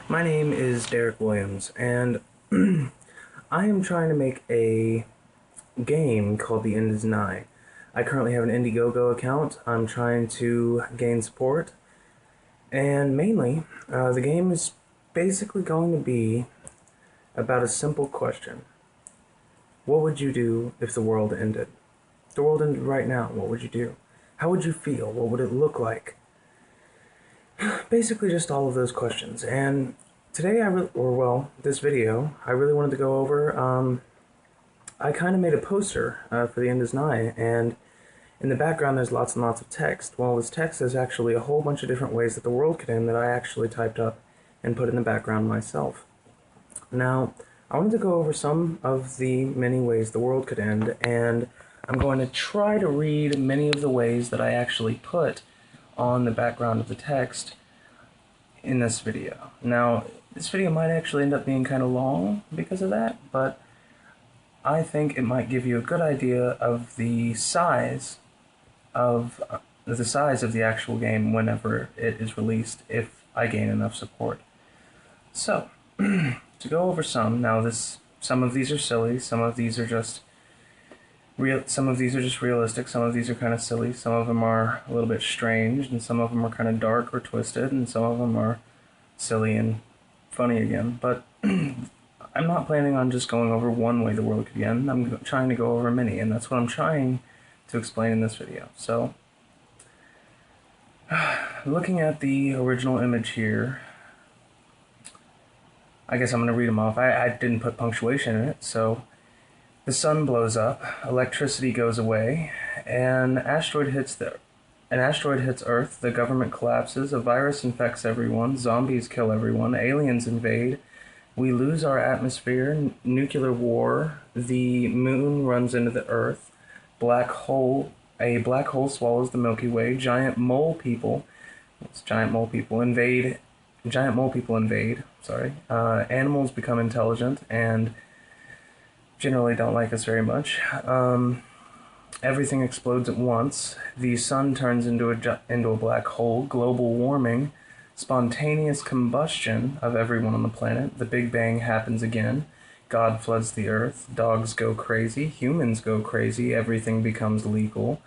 My name is Derek Williams, and I am trying to make a game called The End is Nigh. I currently have an Indiegogo account. I'm trying to gain support, and mainly, the game is basically going to be about a simple question. What would you do if the world ended? If the world ended right now, what would you do? How would you feel? What would it look like? Basically just all of those questions. And today this video, I really wanted to go over, I kind of made a poster for The End is Nigh, and in the background there's lots and lots of text. Well, this text is actually a whole bunch of different ways that the world could end that I actually typed up and put in the background myself. Now, I wanted to go over some of the many ways the world could end, and I'm going to try to read many of the ways that I actually put on the background of the text in this video. Now, this video might actually end up being kind of long because of that, but I think it might give you a good idea of the size of the actual game whenever it is released, if I gain enough support. So, to go over some, some of these are silly, some of these are just realistic, some of these are kind of silly, some of them are a little bit strange, and some of them are kind of dark or twisted, and some of them are silly and funny again. But I'm not planning on just going over one way the world could end. I'm trying to go over many, and that's what I'm trying to explain in this video. So, looking at the original image here, I guess I'm going to read them off. I didn't put punctuation in it, so the sun blows up, electricity goes away, an asteroid hits Earth, the government collapses, a virus infects everyone, zombies kill everyone, aliens invade, we lose our atmosphere, nuclear war, the moon runs into the Earth, a black hole swallows the Milky Way, giant mole people invade, animals become intelligent and generally don't like us very much. Everything explodes at once. The sun turns into a black hole. Global warming. Spontaneous combustion of everyone on the planet. The Big Bang happens again. God floods the earth. Dogs go crazy. Humans go crazy. Everything becomes legal.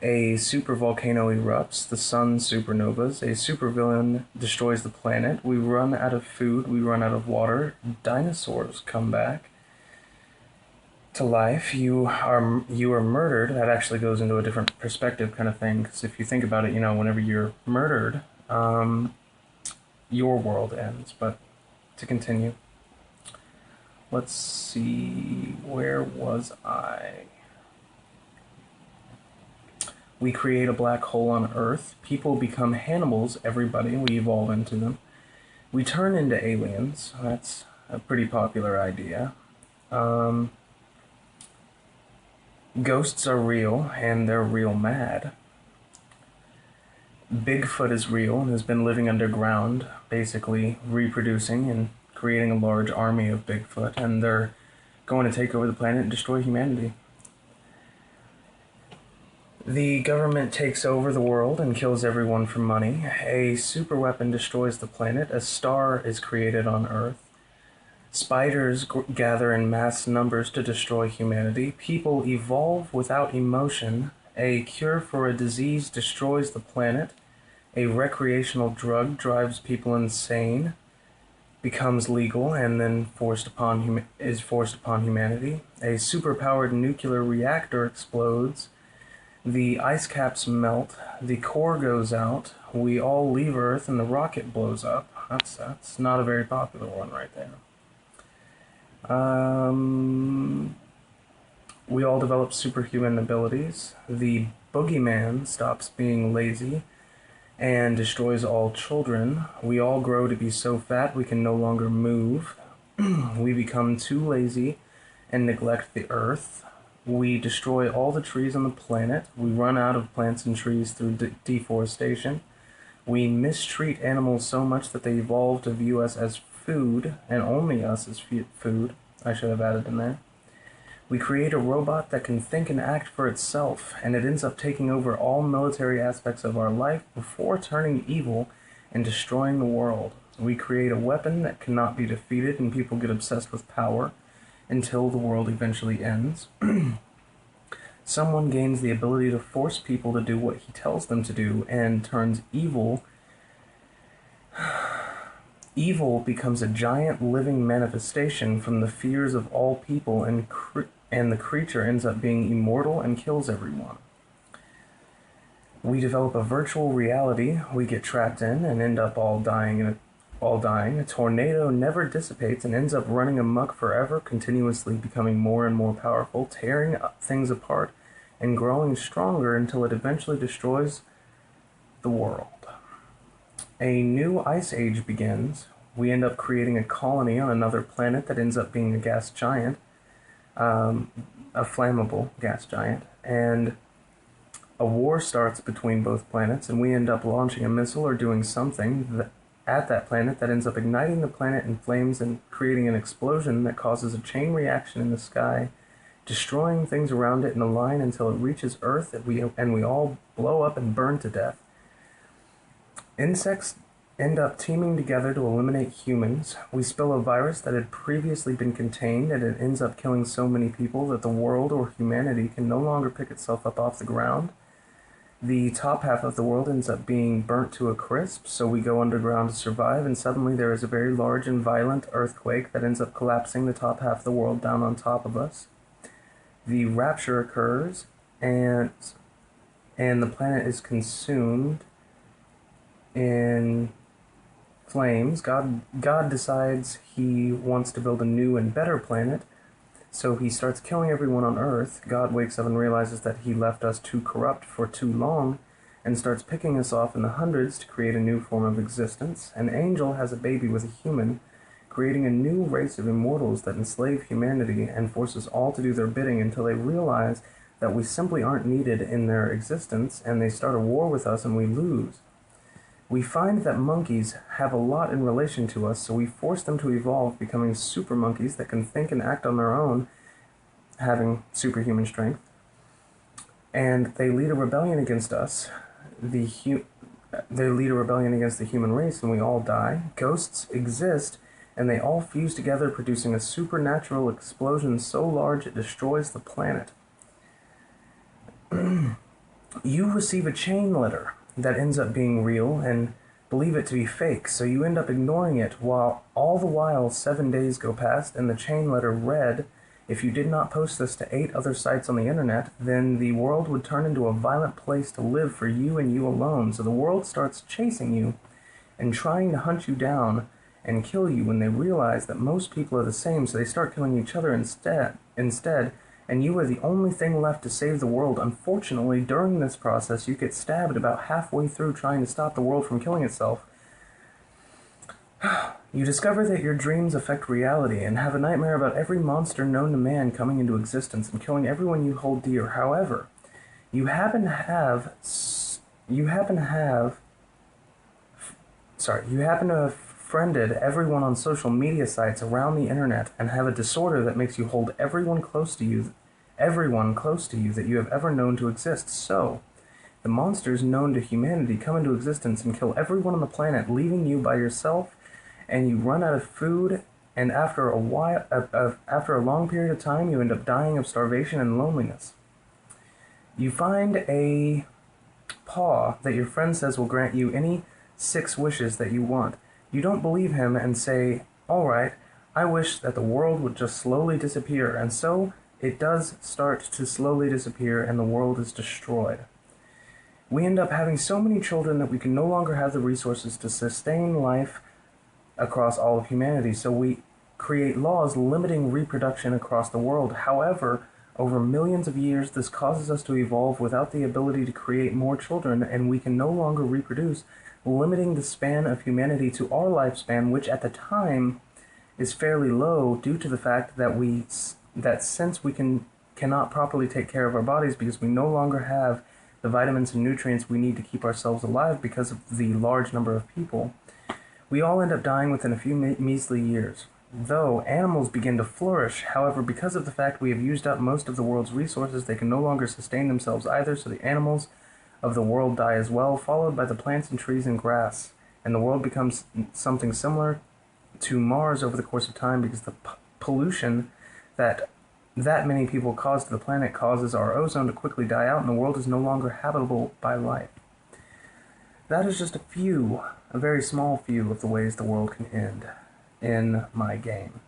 A supervolcano erupts. The sun supernovas. A supervillain destroys the planet. We run out of food. We run out of water. Dinosaurs come back to life. You are murdered. That actually goes into a different perspective kind of thing, because if you think about it, whenever you're murdered, your world ends. But to continue, let's see, where was I? We create a black hole on Earth. People become Hannibals, everybody. We evolve into them. We turn into aliens. That's a pretty popular idea. Ghosts are real, and they're real mad. Bigfoot is real and has been living underground, basically reproducing and creating a large army of Bigfoot, and they're going to take over the planet and destroy humanity. The government takes over the world and kills everyone for money. A superweapon destroys the planet. A star is created on Earth. Spiders gather in mass numbers to destroy humanity. People evolve without emotion. A cure for a disease destroys the planet. A recreational drug drives people insane, becomes legal, and then is forced upon humanity. A superpowered nuclear reactor explodes. The ice caps melt. The core goes out. We all leave Earth, and the rocket blows up. That's not a very popular one right there. We all develop superhuman abilities. The boogeyman stops being lazy and destroys all children. We all grow to be so fat we can no longer move. We become too lazy and neglect the earth. We destroy all the trees on the planet. We run out of plants and trees through deforestation. We mistreat animals so much that they evolve to view us as food, and only us as food. I should have added in there. We create a robot that can think and act for itself, and it ends up taking over all military aspects of our life before turning evil and destroying the world. We create a weapon that cannot be defeated, and people get obsessed with power until the world eventually ends. Someone gains the ability to force people to do what he tells them to do and turns evil. Evil becomes a giant living manifestation from the fears of all people, and the creature ends up being immortal and kills everyone. We develop a virtual reality we get trapped in and end up all dying. A tornado never dissipates and ends up running amok forever, continuously becoming more and more powerful, tearing things apart and growing stronger until it eventually destroys the world. A new ice age begins. We end up creating a colony on another planet that ends up being a gas giant, a flammable gas giant, and a war starts between both planets, and we end up launching a missile or doing something at that planet that ends up igniting the planet in flames and creating an explosion that causes a chain reaction in the sky, destroying things around it in a line until it reaches Earth, and we all blow up and burn to death. Insects end up teaming together to eliminate humans. We spill a virus that had previously been contained, and it ends up killing so many people that the world or humanity can no longer pick itself up off the ground. The top half of the world ends up being burnt to a crisp, so we go underground to survive, and suddenly there is a very large and violent earthquake that ends up collapsing the top half of the world down on top of us. The rapture occurs, and the planet is consumed in flames. God decides he wants to build a new and better planet, so he starts killing everyone on Earth. God wakes up and realizes that he left us too corrupt for too long and starts picking us off in the hundreds to create a new form of existence. An angel has a baby with a human, creating a new race of immortals that enslave humanity and forces all to do their bidding until they realize that we simply aren't needed in their existence, and they start a war with us and we lose. We find that monkeys have a lot in relation to us, so we force them to evolve, becoming super monkeys that can think and act on their own, having superhuman strength. And they lead a rebellion against us. They lead a rebellion against the human race, and we all die. Ghosts exist, and they all fuse together, producing a supernatural explosion so large it destroys the planet. You receive a chain letter that ends up being real and believe it to be fake, so you end up ignoring it, while all the while 7 days go past and the chain letter read, if you did not post this to 8 other sites on the internet, then the world would turn into a violent place to live for you and you alone. So the world starts chasing you and trying to hunt you down and kill you when they realize that most people are the same, so they start killing each other instead, and you are the only thing left to save the world. Unfortunately, during this process, you get stabbed about halfway through trying to stop the world from killing itself. You discover that your dreams affect reality and have a nightmare about every monster known to man coming into existence and killing everyone you hold dear. However, you happen to have friended everyone on social media sites around the internet and have a disorder that makes you hold everyone close to you that you have ever known to exist. So, the monsters known to humanity come into existence and kill everyone on the planet, leaving you by yourself, and you run out of food, and after a long period of time, you end up dying of starvation and loneliness. You find a paw that your friend says will grant you any 6 wishes that you want. You don't believe him and say, all right, I wish that the world would just slowly disappear, and so it does start to slowly disappear and the world is destroyed. We end up having so many children that we can no longer have the resources to sustain life across all of humanity, so we create laws limiting reproduction across the world. However, over millions of years, this causes us to evolve without the ability to create more children, and we can no longer reproduce, limiting the span of humanity to our lifespan, which at the time is fairly low due to the fact that since we cannot properly take care of our bodies because we no longer have the vitamins and nutrients we need to keep ourselves alive because of the large number of people, we all end up dying within a few measly years. Though animals begin to flourish, however, because of the fact we have used up most of the world's resources, they can no longer sustain themselves either, so the animals of the world die as well, followed by the plants and trees and grass. and the world becomes something similar to Mars over the course of time, because the pollution that many people cause to the planet causes our ozone to quickly die out, and the world is no longer habitable by life. That is just a very small few of the ways the world can end in my game.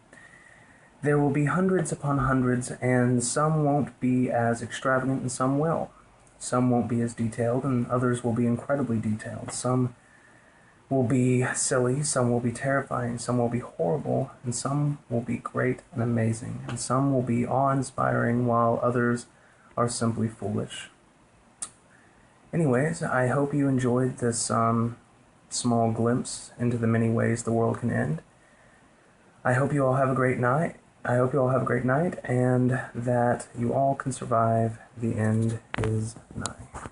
There will be hundreds upon hundreds, and some won't be as extravagant and some will. Some won't be as detailed, and others will be incredibly detailed. Some will be silly, some will be terrifying, some will be horrible, and some will be great and amazing, and some will be awe-inspiring, while others are simply foolish. Anyways, I hope you enjoyed this small glimpse into the many ways the world can end. I hope you all have a great night. And that you all can survive. The end is nigh.